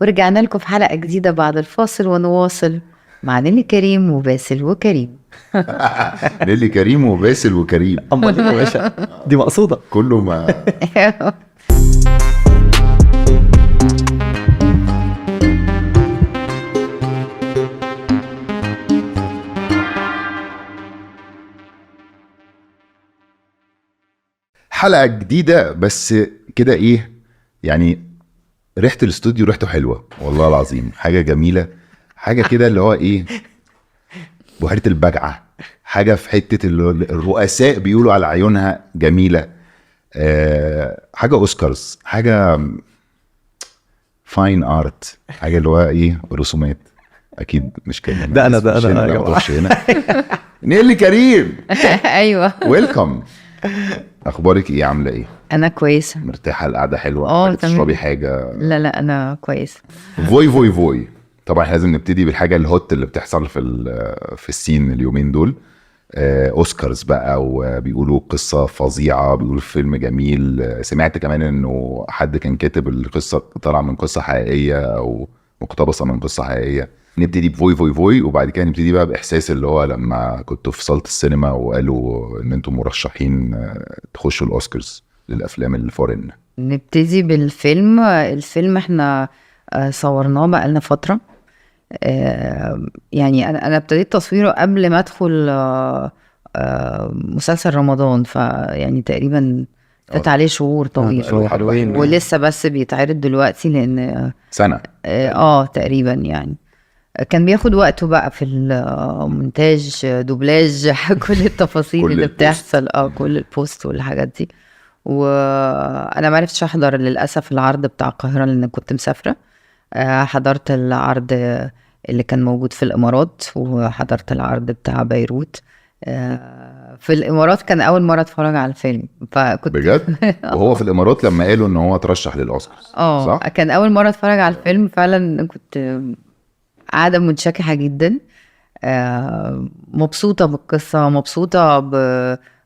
ورجعنا لكم في حلقة جديدة بعد الفاصل ونواصل مع نيلي كريم وباسل وكريم. نيلي كريم وباسل وكريم. أمال يا باشا دي مقصودة كله ما حلقة جديدة بس كده ايه يعني، ريحة الاستوديو ريحته حلوة والله العظيم، حاجة جميلة، حاجة كده اللي هو ايه، بحيرة البجعة، حاجة في حتة الرؤساء بيقولوا على عيونها جميلة، حاجة اوسكارز، حاجة فاين ارت، حاجة اللي هو ايه، رسومات اكيد مش كده. ده انا يا جماعة. جماعة نيلي كريم ايوه ويلكم. اخبارك ايه، عاملة ايه؟ انا كويسة. مرتاحة، القعدة حلوة، تشربي حاجة؟ لا انا كويسة. فوي فوي فوي. طبعا لازم نبتدي بالحاجة الهوت اللي بتحصل في السين اليومين دول. اوسكارز بقى، وبيقولوا قصة فظيعة، بيقولوا فيلم جميل. سمعت كمان انه حد كان كاتب القصة طالعة من قصة حقيقية او مقتبسة من قصة حقيقية. نبتدي بفوي فوي فوي، وبعد كده نبتدي بقى باحساس اللي هو لما كنتوا في صالة السينما وقالوا ان انتم مرشحين تخشوا الاوسكارز للافلام الفورين. نبتدي بالفيلم. الفيلم احنا صورناه بقالنا فترة. يعني انا ابتديت تصويره قبل ما ادخل مسلسل رمضان، فيعني تقريبا فات عليه شهور طويل شوية حلوين ولسه بس بيتعرض دلوقتي لان سنة تقريبا يعني كان بياخد وقته بقى في المونتاج، دوبلاج، كل التفاصيل كل اللي البوست. بتحصل، كل البوست والحاجات دي. وانا ما عرفتش احضر للاسف العرض بتاع القاهرة لان كنت مسافرة. حضرت العرض اللي كان موجود في الامارات، وحضرت العرض بتاع بيروت. في الامارات كان اول مرة اتفرج على الفيلم، فكنت بجد. وهو في الامارات لما قالوا ان هو ترشح للاوسكارز، صح؟ كان اول مرة اتفرج على الفيلم فعلا. كنت قاعدة منشكحة جدا، مبسوطة بالقصة، مبسوطة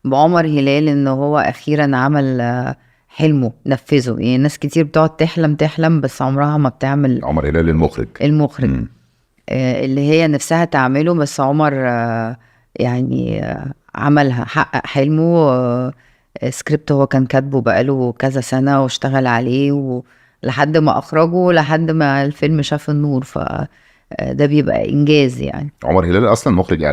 بعمر هلال ان هو اخيرا عمل حلمه نفذه. يعني ناس كتير بتقعد تحلم بس عمرها ما بتعمل. عمر هلال المخرج. اللي هي نفسها تعمله، بس عمر يعني عملها، حقق حلمه. سكريبت هو كان كاتبه بقاله كذا سنة واشتغل عليه لحد ما اخرجه، لحد ما الفيلم شاف النور. ده بيبقى انجاز يعني. عمر هلال اصلا مخرج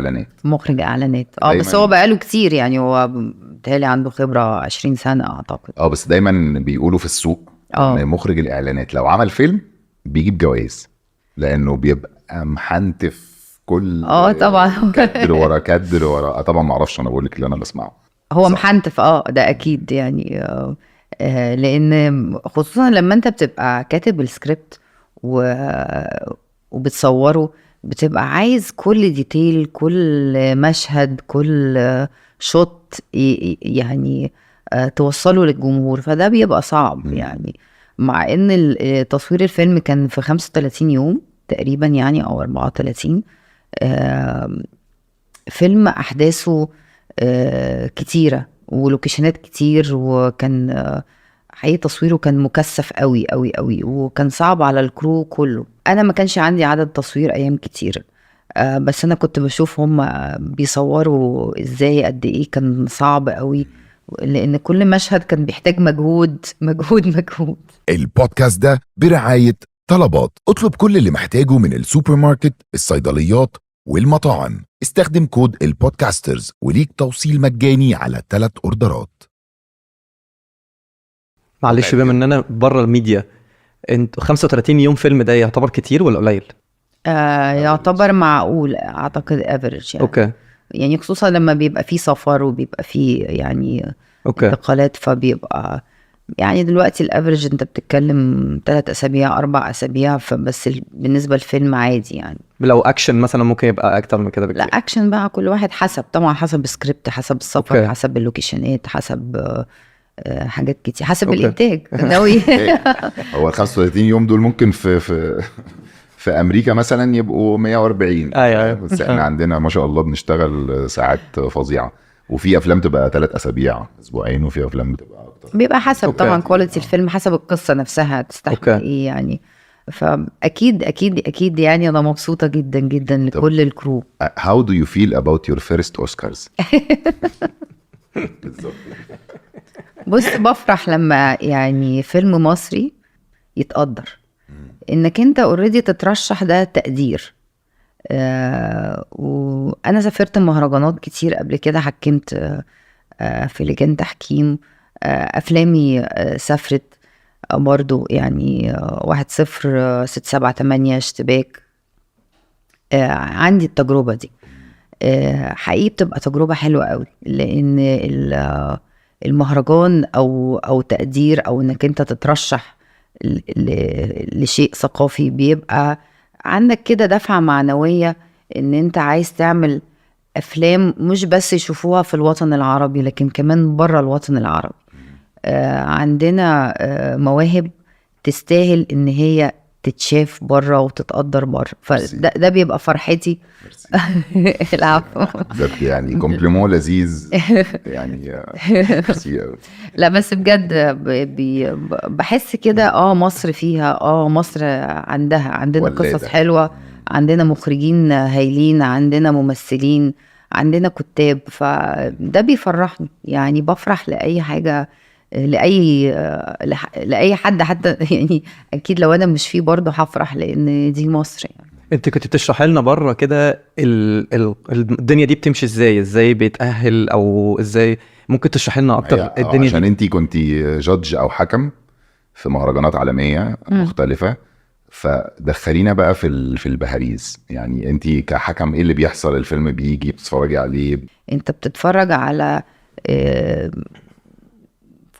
اعلانات بس هو بقاله كتير يعني، هو بتهيألي عنده خبرة 20 سنة اعتقد. بس دايما بيقولوا في السوق ان مخرج الاعلانات لو عمل فيلم بيجيب جوائز، لانه بيبقى محنتف كل طبعا كدر ورا طبعا ما اعرفش، انا بقول لك اللي انا بسمعه. هو محنتف ده اكيد يعني. لان خصوصا لما انت بتبقى كاتب السكريبت وبتصوره، بتبقى عايز كل ديتيل، كل مشهد، كل شوت يعني توصله للجمهور، فده بيبقى صعب يعني. مع ان تصوير الفيلم كان في 35 يوم تقريبا يعني، او 34. فيلم احداثه كتيرة ولوكيشنات كتير، وكان حقيقي تصويره كان مكثف قوي قوي قوي، وكان صعب على الكرو كله. انا ما كانش عندي عدد تصوير ايام كتير، بس انا كنت بشوف هم بيصوروا ازاي، قد ايه كان صعب قوي، لان كل مشهد كان بيحتاج مجهود. البودكاست ده برعاية طلبات. اطلب كل اللي محتاجه من السوبر ماركت، الصيدليات والمطاعم. استخدم كود البودكاسترز وليك توصيل مجاني على 3 اوردرات. معلش بما ان انا بره الميديا، انت 35 يوم فيلم ده يعتبر كتير ولا قليل؟ يعتبر معقول اعتقد، افريج يعني. اوكي. يعني خصوصا لما بيبقى فيه سفر وبيبقى فيه يعني انتقالات، فبيبقى يعني دلوقتي الافريج انت بتتكلم 3 أسابيع 4 أسابيع، فبس بالنسبة للفيلم عادي يعني. لو اكشن مثلا ممكن يبقى اكتر من كده بكتير. لا اكشن بقى كل واحد حسب، طبعا حسب السكريبت، حسب السفر، حسب اللوكيشنات، حسب حاجات كتير، حسب الانتاج ناوي. هو 35 يوم دول ممكن في امريكا مثلا يبقوا 140. ايوه بس احنا عندنا ما شاء الله بنشتغل ساعات فظيعه، وفي افلام تبقى 3 أسابيع اسبوعين، وفي افلام بتبقى اكتر. بيبقى حسب طبعا كواليتي الفيلم، حسب القصه نفسها تستحمل ايه يعني. فاكيد اكيد اكيد يعني انا مبسوطه جدا جدا لكل الكرو. How do you feel about your first Oscars؟ بص بفرح لما يعني فيلم مصري يتقدر، انك انت اوريدي تترشح ده تقدير. وانا سافرت مهرجانات كتير قبل كده، حكمت في لجان تحكيم. افلامي سافرت برضو يعني 1-0 6-7-8 اشتباك. عندي التجربة دي. حقيقي بتبقى تجربة حلوة قوي، لان المهرجان او تقدير او انك انت تترشح لشيء ثقافي بيبقى عندك كده دفعة معنوية ان انت عايز تعمل افلام مش بس يشوفوها في الوطن العربي لكن كمان بره الوطن العربي. عندنا مواهب تستاهل ان هي تتشاف بره وتتقدر بره، فده بيبقى فرحتي. العفو. بجد يعني كومبليمون لذيذ يعني. لا بس بجد بحس كده مصر فيها مصر عندنا قصص حلوة، عندنا مخرجين هايلين، عندنا ممثلين، عندنا كتاب، فده بيفرحني يعني. بفرح لأي حاجة، لأي حد حتى يعني أكيد لو أنا مش فيه برضه هفرح لأن دي مصر يعني. انت كنت بتشرح لنا بره كده الدنيا دي بتمشي ازاي بيتأهل او ازاي، ممكن تشرح لنا اكتر الدنيا عشان دي؟ انت كنت جادج او حكم في مهرجانات عالمية مختلفة، فدخلينا بقى في البهاريز. يعني انت كحكم ايه اللي بيحصل؟ الفيلم بيجي بتتفرجي عليه، انت بتتفرج على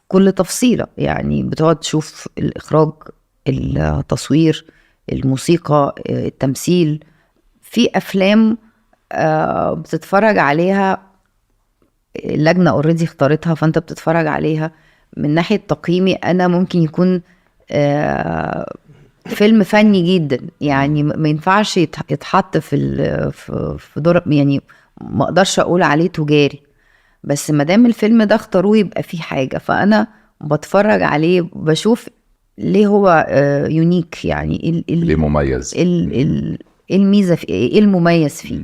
كل تفصيلة يعني، بتقعد تشوف الإخراج، التصوير، الموسيقى، التمثيل. في أفلام بتتفرج عليها اللجنة اوريدي اختارتها، فأنت بتتفرج عليها من ناحية تقييمي. أنا ممكن يكون فيلم فني جدا يعني، ما ينفعش يتحط في دور يعني، ما اقدرش اقول عليه تجاري، بس مادام الفيلم ده اختاروه يبقى فيه حاجة، فأنا بتفرج عليه بشوف ليه هو يونيك يعني، ليه مميز، ايه الميزة فيه، ايه المميز فيه.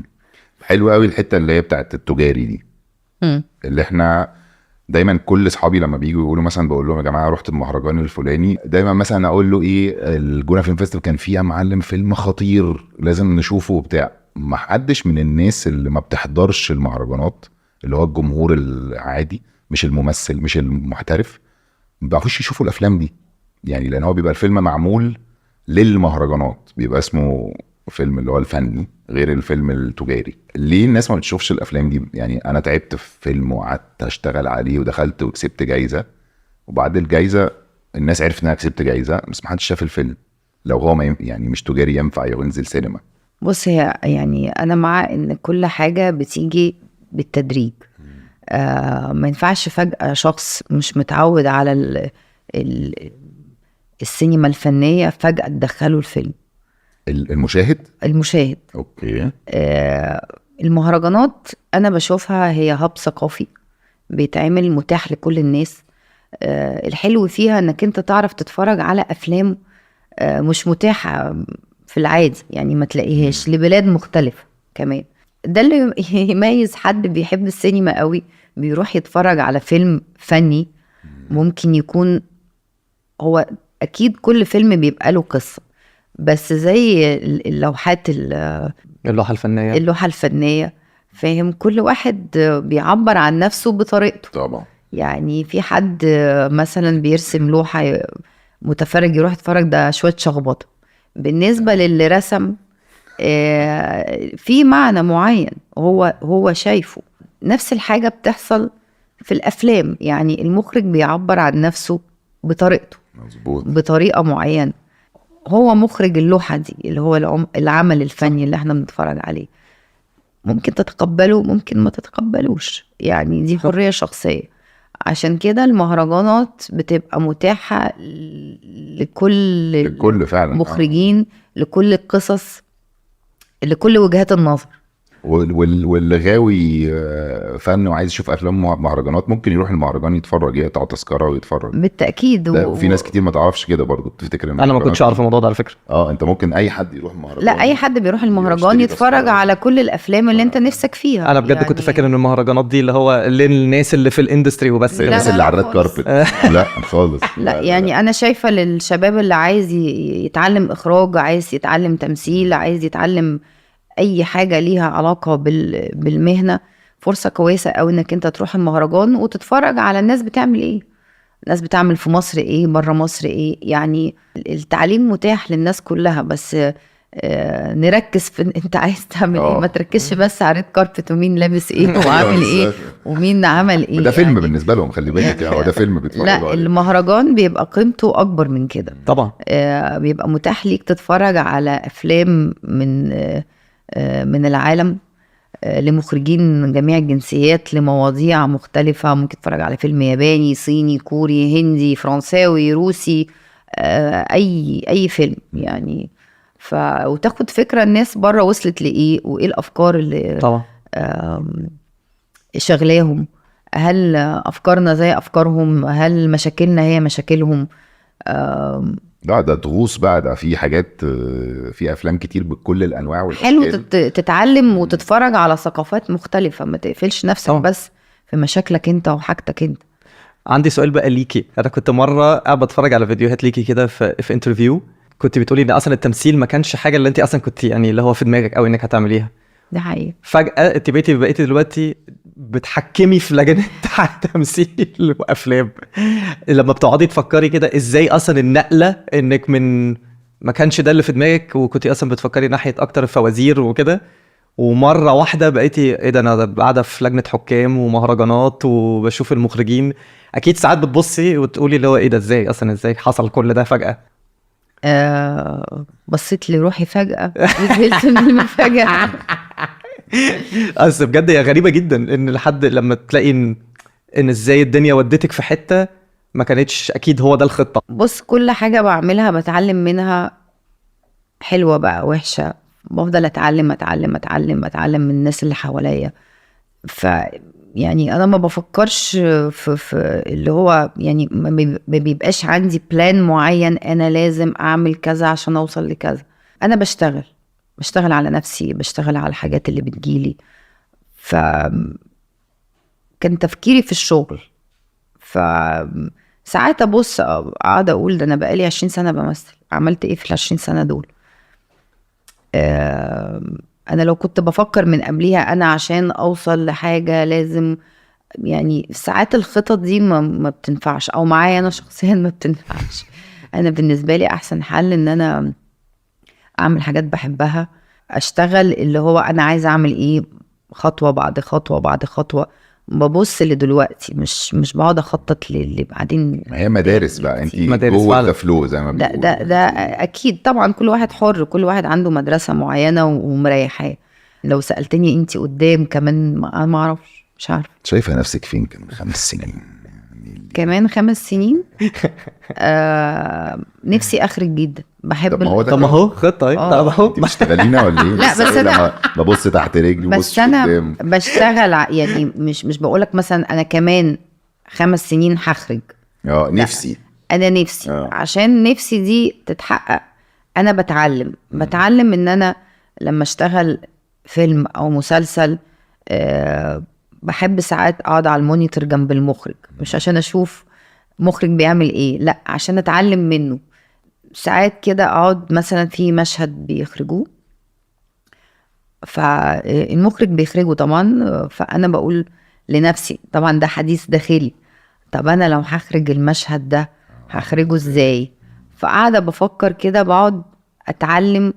حلو قوي الحتة اللي هي بتاعت التجاري دي. اللي احنا دايما كل اصحابي لما بييجوا يقولوا مثلا، بقول لهم يا جماعه رحت المهرجان الفلاني، دايما مثلا اقول له ايه، الجونه فيلم فيستيفال كان فيها معلم فيلم خطير لازم نشوفه وبتاع. ما حدش من الناس اللي ما بتحضرش المهرجانات، اللي هو الجمهور العادي مش الممثل مش المحترف، ما بيعرفوش يشوفوا الافلام دي يعني، لان هو بيبقى الفيلم معمول للمهرجانات، بيبقى اسمه فيلم اللي هو الفني غير الفيلم التجاري. ليه الناس ما بتشوفش الافلام دي؟ يعني انا تعبت في فيلم وقعدت اشتغل عليه ودخلت وكسبت جايزة، وبعد الجايزة الناس عرفت ان انا كسبت جايزة بس ما حدش شاف الفيلم. لو هو ما يعني مش تجاري ينفع ينزل سينما. بص هي يعني انا مع ان كل حاجة بتيجي بالتدريج. ما ينفعش فجأة شخص مش متعود على السينما الفنية فجأة تدخله الفيلم. المشاهد اوكي. المهرجانات انا بشوفها هي هاب ثقافي بيتعمل متاح لكل الناس. الحلو فيها انك انت تعرف تتفرج على افلام مش متاحة في العادي يعني، ما تلاقيهاش لبلاد مختلفة كمان. ده اللي يميز حد بيحب السينما قوي، بيروح يتفرج على فيلم فني. ممكن يكون هو اكيد كل فيلم بيبقى له قصة، بس زي اللوحات اللوحة الفنية فاهم، كل واحد بيعبر عن نفسه بطريقته طبعا. يعني في حد مثلا بيرسم لوحة متفرج يروح يتفرج ده شوية شخبطة، بالنسبة للي رسم في معنى معين هو شايفه. نفس الحاجة بتحصل في الأفلام يعني، المخرج بيعبر عن نفسه بطريقته مظبوط، بطريقة معينة. هو مخرج اللوحة دي اللي هو العمل الفني اللي احنا بنتفرج عليه، ممكن تتقبله ممكن ما تتقبلوش يعني، دي حرية شخصية. عشان كده المهرجانات بتبقى متاحة لكل فعلا مخرجين، لكل القصص، لكل وجهات النظر. واللي غاوي فن وعايز يشوف افلام مهرجانات ممكن يروح المهرجان يتفرج، يقطع تذكره ويتفرج. بالتاكيد. وفي ناس كتير ما تعرفش كده برضو، بتفتكر انا ما كنتش اعرف الموضوع ده على فكره. انت ممكن اي حد يروح المهرجان. لا، اي حد بيروح المهرجان يتفرج على كل الافلام اللي انت نفسك فيها. انا بجد كنت فاكر ان المهرجانات دي اللي هو للناس اللي في الاندستري وبس، الناس اللي على الريد كاربت. لا خالص. لا يعني انا شايفه للشباب اللي عايز يتعلم اخراج، عايز يتعلم تمثيل، عايز يتعلم اي حاجه ليها علاقه بالمهنه، فرصه كويسه قوي انك انت تروح المهرجان وتتفرج على الناس بتعمل ايه، الناس بتعمل في مصر ايه، بره مصر ايه. يعني التعليم متاح للناس كلها، بس نركز في انت عايز تعمل ايه، ما تركزش بس على ريد كاربت ومين لابس ايه وعامل ايه ومين عمل ايه. ده فيلم يعني بالنسبه لهم، خلي بالك هو ده فيلم بيتفرجوا عليه. لا، المهرجان بيبقى قيمته اكبر من كده طبعا. بيبقى متاح ليك تتفرج على افلام من العالم، لمخرجين من جميع الجنسيات، لمواضيع مختلفة. ممكن تتفرج على فيلم ياباني، صيني، كوري، هندي، فرنساوي، روسي، أي فيلم يعني. وتاخد فكرة الناس بره وصلت لإيه، وإيه الأفكار اللي طبعا شغلاهم، هل أفكارنا زي أفكارهم، هل مشاكلنا هي مشاكلهم. ده تغوص بقى، ده في حاجات، في افلام كتير بكل الانواع والاشكال. حلو تتعلم وتتفرج على ثقافات مختلفه، ما تقفلش نفسك طبعا بس في مشاكلك انت وحاجتك انت. عندي سؤال بقى ليكي. انا كنت مره قاعد بتفرج على فيديوهات ليكي كده في انترفيو، كنت بتقولي ان اصلا التمثيل ما كانش حاجه اللي انت اصلا كنت يعني اللي هو في دماغك قوي انك هتعمليها. ده حقيقي. فجاه انت بقيتي دلوقتي بتحكمي في لجنه تمثيل وافلام. لما بتقعدي تفكري كده ازاي اصلا النقله انك من ما كانش ده اللي في دماغك وكنتي اصلا بتفكري ناحيه اكتر الفوازير وكده، ومره واحده بقيتي ايه ده، انا قاعده في لجنه حكام ومهرجانات وبشوف المخرجين. اكيد ساعات بتبصي وتقولي اللي هو ايه ده، ازاي اصلا ازاي حصل كل ده فجاه؟ بصيت لروحي فجاه وزهقت من المفاجاه. اصل بجد هي غريبه جدا ان لحد لما تلاقي ان ازاي الدنيا ودتك في حته ما كانتش اكيد هو ده الخطه. بص، كل حاجه بعملها بتعلم منها، حلوه بقى وحشه، بفضل اتعلم من الناس اللي حواليا. يعني انا ما بفكرش في اللي هو يعني ما بيبقاش عندي بلان معين انا لازم اعمل كذا عشان اوصل لكذا. انا بشتغل على نفسي، بشتغل على الحاجات اللي بتجيلي. كان تفكيري في الشغل. ساعات ابص اقعد اقول ده انا بقالي 20 سنه بمثل، عملت ايه في ال20 سنه دول؟ انا لو كنت بفكر من قبليها انا عشان اوصل لحاجه لازم، يعني ساعات الخطط دي ما بتنفعش، او معايا انا شخصيا ما بتنفعش. انا بالنسبه لي احسن حل ان انا اعمل حاجات بحبها، اشتغل اللي هو انا عايزه اعمل ايه، خطوه بعد خطوه بعد خطوه، ببص لدلوقتي، مش بقعد اخطط اللي بعدين. هي مدارس بقى، انت جوه الفلو زي ما بيقولوا. ده اكيد طبعا، كل واحد حر، كل واحد عنده مدرسه معينه ومريحاه. لو سالتني انت قدام كمان ما اعرفش، مش عارفه. شايفه نفسك فين كمان 5 سنين؟ كمان 5 سنين نفسي اخرج جدا، بحب. طب ما هو خطه اهي. طب اهو بتشتغلينا ولا ايه؟ لا بس انا ببص تحت رجلي، بس انا بشتغل يعني مش بقولك مثلا انا كمان 5 سنين هخرج. نفسي، انا نفسي عشان نفسي دي تتحقق انا بتعلم ان انا لما اشتغل فيلم او مسلسل بحب ساعات اقعد على المونيتور جنب المخرج، مش عشان اشوف مخرج بيعمل ايه، لا عشان اتعلم منه. ساعات كده اقعد مثلا في مشهد بيخرجوه، فالمخرج بيخرجه طبعا، فانا بقول لنفسي طبعا ده حديث داخلي، طب انا لو هخرج المشهد ده هخرجه ازاي؟ فقاعده بفكر كده، بقعد اتعلم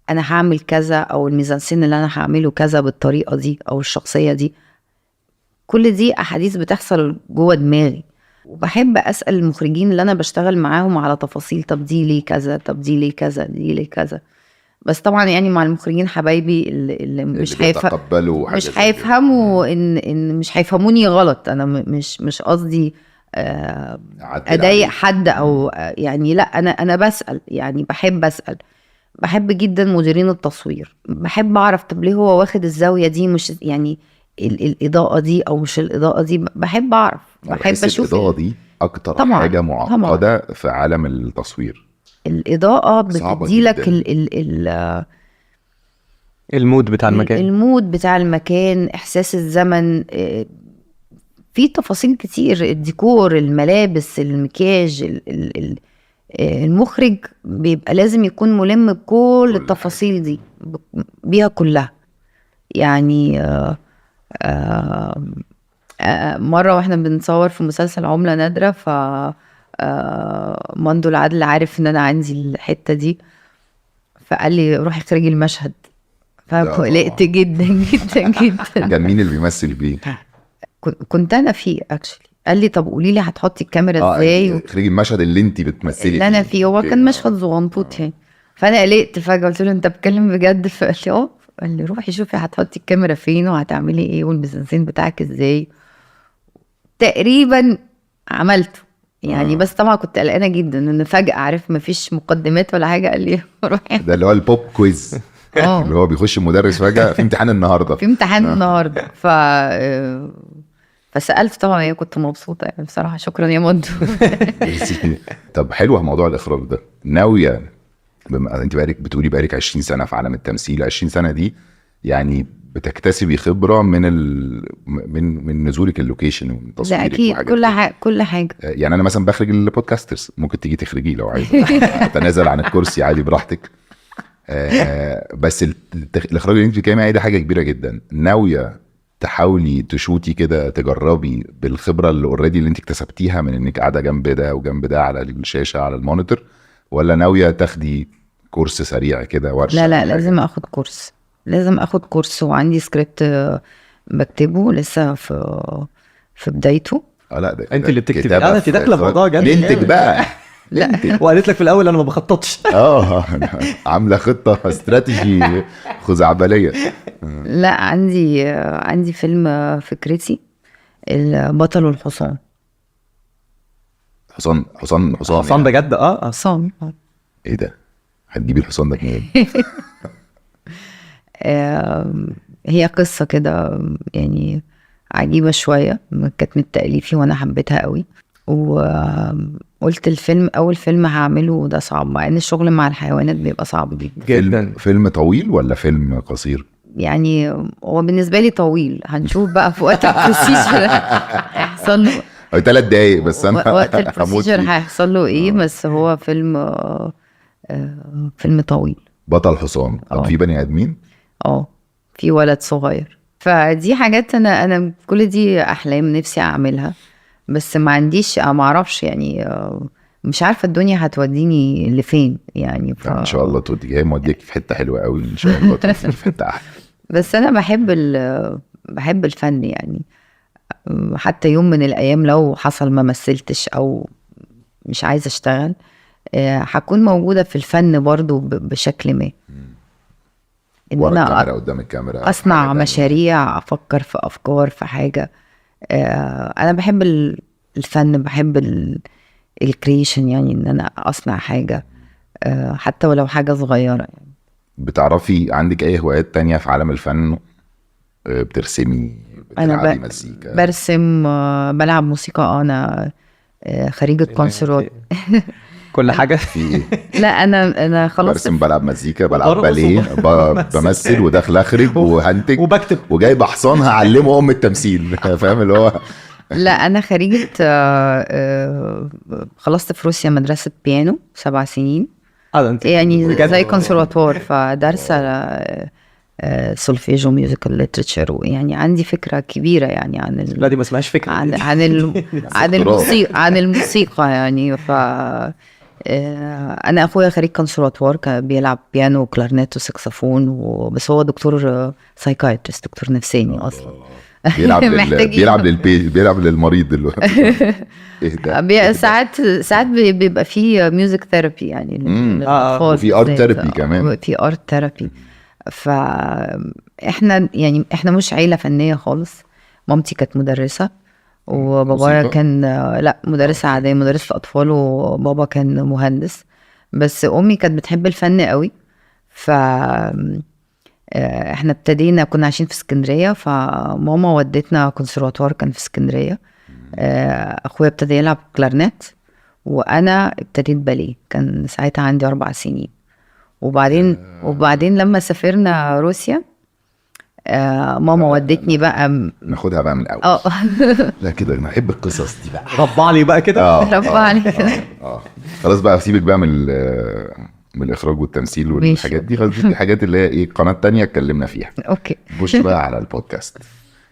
انا هعمل كذا، او الميزانسين اللي انا هعمله كذا بالطريقه دي، او الشخصيه دي. كل دي احاديث بتحصل جوه دماغي، وبحب اسال المخرجين اللي انا بشتغل معاهم على تفاصيل، طب دي ليه كذا، طب دي ليه كذا، دي ليه كذا. بس طبعا يعني مع المخرجين حبايبي اللي مش هيفهموا ان مش هيفهموني غلط. انا مش قصدي اضايق حد او يعني، لا انا بسال، يعني بحب اسال، بحب جدا مديرين التصوير، بحب اعرف طب ليه هو واخد الزاويه دي، مش يعني الاضاءه دي او مش الاضاءه دي، بحب اعرف، بحب بحس اشوف الاضاءه دي اكتر طبعاً، حاجه معقده في عالم التصوير. الاضاءه صعبة بتديلك جداً. المود بتاع المكان. المود بتاع المكان، احساس الزمن، في تفاصيل كتير، الديكور، الملابس، المكياج، المخرج بيبقى لازم يكون ملم بكل التفاصيل دي بيها كلها يعني. مرة واحنا بنصور في مسلسل عملة نادرة، ف مندو العدل عارف ان انا عندي الحتة دي، فقال لي روحي اخرجي المشهد، فقلقت جدا جدا جدا. كان مين اللي بيمثل بيه؟ كنت انا فيه اكشلي، قال لي طب قولي لي هتحطي الكاميرا ازاي خريج المشهد اللي انت بتمثلي اللي انا فيه. هو أوكي. كان مشهد صغنطوط يعني، فانا قلقت فجأة، قلت له انت بتكلم بجد؟ فقال لي اه. قال لي روحي شوفي هتحطي الكاميرا فين وهتعملي ايه والميزانسين بتاعك ازاي. تقريبا عملته يعني، بس طبعا كنت قلقانه جدا ان فجأة عارف مفيش مقدمات ولا حاجه، قال لي روحي. ده اللي هو البوب كويز اللي هو بيخش المدرس فجأة في امتحان النهارده في امتحان النهارده. فسألت طبعا، هي كنت مبسوطه يعني بصراحه. شكرا يا مندو. طب حلو موضوع الاخراج ده. ناويه بما انت بتقولي بقالك 20 سنه في عالم التمثيل، 20 سنه دي يعني بتكتسبي خبره من نزولك اللوكيشن ومن لا تصويرك اكيد، وحاجات كل كده. حاجه كل حاجه. يعني انا مثلا بخرج البودكاسترز، ممكن تيجي تخرجي لو عايزه اتنازل عن الكرسي عادي براحتك. بس الاخراج اللي انت بتتكلمي عليه ده حاجه كبيره جدا. ناويه تحاولي تشوتي كده، تجربي بالخبره اللي اوريدي اللي انت اكتسبتيها من انك قاعده جنب ده وجنب ده على الشاشه على المونيتور، ولا ناويه تاخدي كورس سريع كده ورشه؟ لا لازم اخد كورس، لازم اخد كورس، وعندي سكريبت بكتبه لسه في بدايته. لا ده انت اللي بتكتبي. كتابة انت داخله في الموضوع جد. ننتج بقى. لا وقالت لك في الاول انا ما بخططش. عامله خطه استراتيجي خزعبليه. لا عندي فيلم فكرتي، البطل والحصان. حصان بجد؟ حصان. ايه ده؟ هتجيبي الحصان ده منين؟ هي قصة كده يعني عجيبة شوية، كانت من تأليفي وانا حبيتها قوي، وقلت اول فيلم هعمله ده صعب، مع ان الشغل مع الحيوانات بيبقى صعب جدا. فيلم طويل ولا فيلم قصير؟ يعني هو بالنسبة لي طويل، هنشوف بقى في وقت البروسيجر هيحصل له 3 دقايق بس. انا وقت البروسيجر هيحصل له ايه. بس هو فيلم طويل. بطل حصان. طب في بني ادمين؟ في ولد صغير. فدي حاجات انا كل دي احلام نفسي اعملها، بس ما عنديش، ما اعرفش يعني، مش عارفه الدنيا هتوديني لفين يعني. ان شاء الله تودي جاي موديك في حته حلوه قوي ان شاء الله، في حته احلى. بس انا بحب الفن يعني. حتى يوم من الايام لو حصل ما مثلتش او مش عايزه اشتغل، هكون موجوده في الفن برضو بشكل ما. ان انا قدام الكاميرا اصنع مشاريع، افكر في افكار، في حاجه. انا بحب الفن، بحب الكريشن يعني، ان انا اصنع حاجه حتى ولو حاجه صغيره يعني. بتعرفي عندك اي هوايات تانية في عالم الفن؟ بترسمي، بتلعبي مزيكا؟ برسم، بلعب موسيقى. انا خريجة كونسرت. كل حاجه في ايه؟ لا انا خلاص برسم، بلعب مزيكا، بلعب باليه، بمثل وداخل اخرج وهنتج وبكتب وجايب حصان هعلمه ام فاهم اللي هو. لا انا خريجة خلصت في روسيا مدرسة بيانو 7 سنين يعني زي كونسرفاتوار، فدارسة سولفيج وميوزيكال ليتريتشر، يعني عندي فكرة كبيرة يعني عن لا دي ما اسمهاش فكرة، عن الموسيقى يعني. ف انا اخويا خريج كونسرفاتوار، بيلعب بيانو وكلارنيت وساكسفون، بس هو دكتور سايكايترست، دكتور نفساني اصلا. بيلعب للمريض دلوقتي. ساعات بيبقى فيه ميوزك ثيرابي يعني للاطفال، وفي ارت ثيرابي كمان. في ارت ثيرابي. فاحنا يعني احنا مش عيله فنيه خالص. مامتي كانت مدرسه، وبابايا كان لا مدرسه عاديه، مدرسه اطفال، وبابا كان مهندس. بس امي كانت بتحب الفن قوي، ف احنا ابتدينا، كنا عايشين في اسكندريه، فماما ودتنا كونسرفاتوار كان في اسكندريه. اخويا ابتدى يلعب كلارنت وانا ابتديت باليه، كان ساعتها عندي 4 سنين. وبعدين لما سافرنا روسيا ماما ودتني بقى ناخدها بقى من الاول. لا كده انا احب القصص دي بقى. ربع لي بقى كده. ربعني. خلاص بقى سيبك بقى من الاخراج والتمثيل والحاجات دي، خلاص دي الحاجات اللي هي ايه قناه تانية اتكلمنا فيها. اوكي. بوش بقى على البودكاست.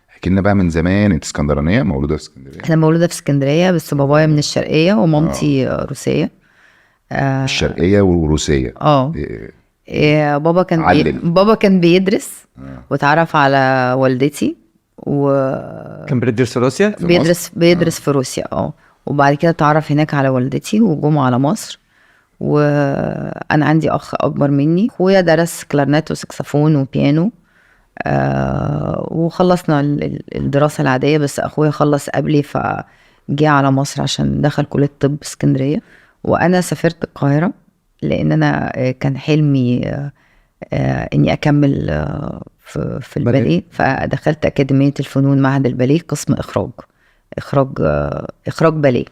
احكي لنا بقى من زمان، انت اسكندرانيه مولوده في اسكندريه؟ انا مولوده في اسكندريه بس بابايا من الشرقيه ومامتي روسيه. الشرقيه والروسيه. بابا كان بيدرس واتعرف على والدتي كان بيدرس في روسيا. بيدرس في روسيا. وبعد كده اتعرف هناك على والدتي وجم على مصر. وانا عندي اخ اكبر مني، اخويا درس كلارنت وسكسفون وبيانو. وخلصنا الدراسه العاديه، بس اخويا خلص قبلي فجي على مصر عشان دخل كليه طب اسكندريه. وانا سافرت القاهره لان انا كان حلمي اني اكمل في الباليه، فدخلت اكاديميه الفنون معهد الباليه قسم اخراج باليه.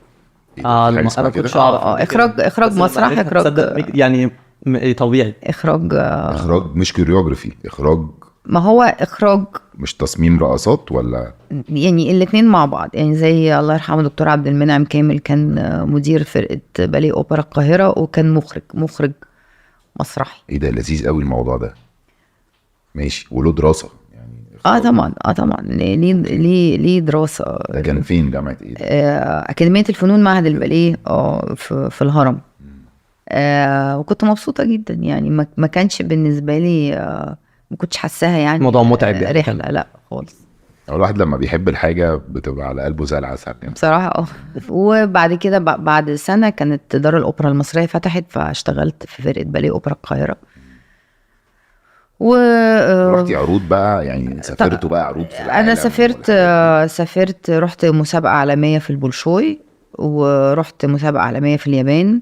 انا كنت اعرف اخراج مسرح، اخراج يعني طبيعي. اخراج مش كوريوجرافي، اخراج. ما هو اخراج مش تصميم رقصات ولا يعني الاثنين مع بعض. يعني زي الله يرحمه دكتور عبد المنعم كامل كان مدير فرقه باليه اوبرا القاهره، وكان مخرج مسرحي. ايه ده لذيذ قوي الموضوع ده. ماشي. وله دراسه يعني؟ طبعا ليه دراسه. ده كان فين؟ جامعه ايه؟ اكاديميه الفنون معهد الباليه في الهرم. وكنت مبسوطه جدا يعني. ما كانش بالنسبه لي ما كنتش حاساها يعني موضوع متعب يعني. رحله لا خالص. الواحد لما بيحب الحاجه بتبقى على قلبه زي العسل يعني بصراحه. وبعد كده بعد سنه كانت دار الاوبرا المصريه فتحت، فاشتغلت في فرقه باليه اوبرا القاهره. رحتي عروض بقى يعني؟ سافرتوا بقى عروض في العالم؟ انا سافرت رحت مسابقه عالميه في البولشوي، ورحت مسابقه عالميه في اليابان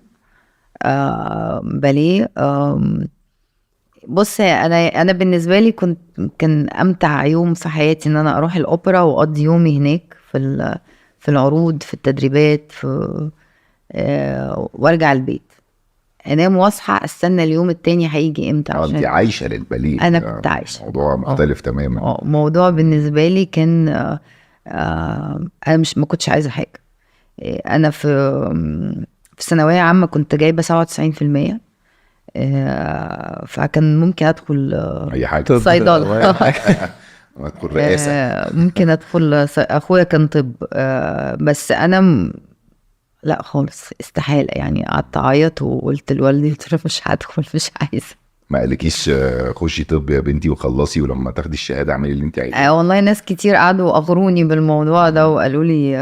باليه. بص انا بالنسبه لي كان امتع يوم في حياتي ان انا اروح الاوبرا واقضي يومي هناك في العروض، في التدريبات، وارجع البيت انام واصحى استنى اليوم التاني هيجي امتى. انت عايشه للباليه. انا كنت عايشه. موضوع مختلف تماما. موضوع بالنسبه لي كان انا ما كنتش عايزه حاجه. انا في ثانويه عامه كنت جايبه 97%. فكان ممكن ادخل اي حاجه، صيدله، ادخل رئاسه، ممكن ادخل. اخويا كان طب، بس انا لا خالص، استحاله يعني. قعدت اعيط وقلت لوالدي، قلت له مش هدخل، مش عايزه. ما قالكيش خشي طب يا بنتي وخلصي ولما تاخدي الشهاده اعملي اللي انت عايزاه؟ والله ناس كتير قعدوا اغروني بالموضوع ده وقالوا لي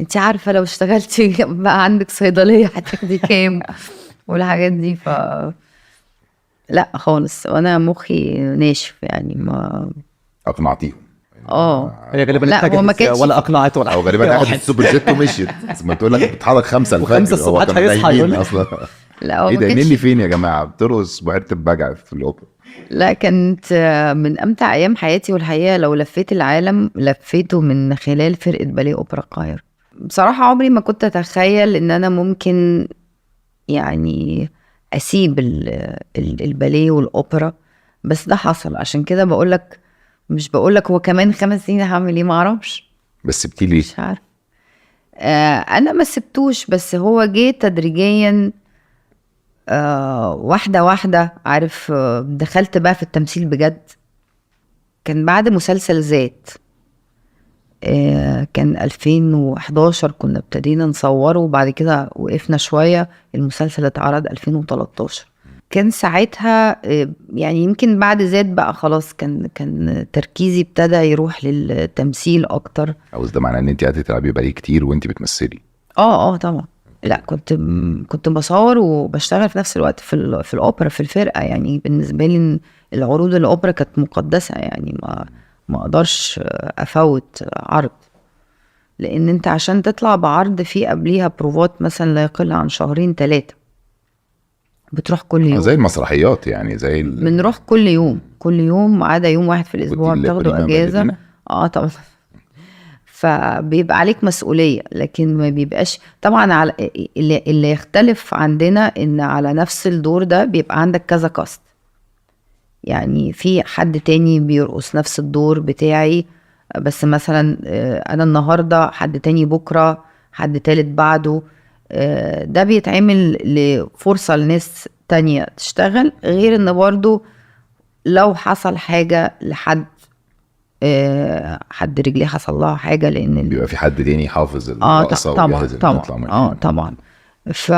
انت عارفه لو اشتغلتي بقى عندك صيدليه هتاخدي كام والحاجات دي. لا خالص، وانا مخي ناشف يعني. ما اقنعتيهم؟ هي غالبا لا ولا اقنعت ولا او غالبا اخدت السوبر جيت ومشيت. ما تقول لك بتتحرك 5 الفجر الصبح هيصحى يقول اصلا. لا ايه ده نيلي فين يا جماعه؟ بترقص بحيره البجع في الاوبرا. لا كانت من امتع ايام حياتي، والحقيقه لو لفيت العالم لفيته من خلال فرقه باليه اوبرا القاهره. بصراحه عمري ما كنت اتخيل ان انا ممكن يعني اسيب الباليه والاوبرا، بس ده حصل. عشان كده بقولك، مش بقولك هو كمان 5 سنين هعمل ايه، ما اعرفش. بس سبتيه ليه؟ مش عارف. انا ما سبتوش، بس هو جه تدريجيا واحده واحده. عارف، دخلت بقى في التمثيل بجد كان بعد مسلسل ذات. كان 2011 كنا ابتدينا نصوره، وبعد كده وقفنا شوية. المسلسل اتعرض 2013. كان ساعتها يعني يمكن بعد ذات بقى خلاص كان تركيزي ابتدى يروح للتمثيل اكتر. عاوز ده معناه ان انت قاعده تلعبي باليه كتير وانت بتمثلي؟ طبعا. لا كنت بصور وبشتغل في نفس الوقت في الاوبرا في الفرقه. يعني بالنسبه لي العروض الاوبرا كانت مقدسه يعني. ما اقدرش افوت عرض، لان انت عشان تطلع بعرض فيه قبليها بروفات مثلا لا يقل عن 2-3 شهور. بتروح كل يوم. زي المسرحيات يعني، زي بنروح كل يوم ما عدا يوم واحد في الاسبوع بتاخدوا اجازه. طبعا. فبيبقى عليك مسؤوليه، لكن ما بيبقاش طبعا على اللي يختلف عندنا ان على نفس الدور ده بيبقى عندك كذا كاست. يعني في حد تاني بيرقص نفس الدور بتاعي، بس مثلا انا النهارده، حد تاني بكره، حد تالت بعده. ده بيتعمل لفرصة لناس تانية تشتغل، غير ان برضو لو حصل حاجة لحد، حد رجليه حصل لها حاجة، لان بيبقى في حد تاني حافظ الرقصة وجاهز طبعا. ف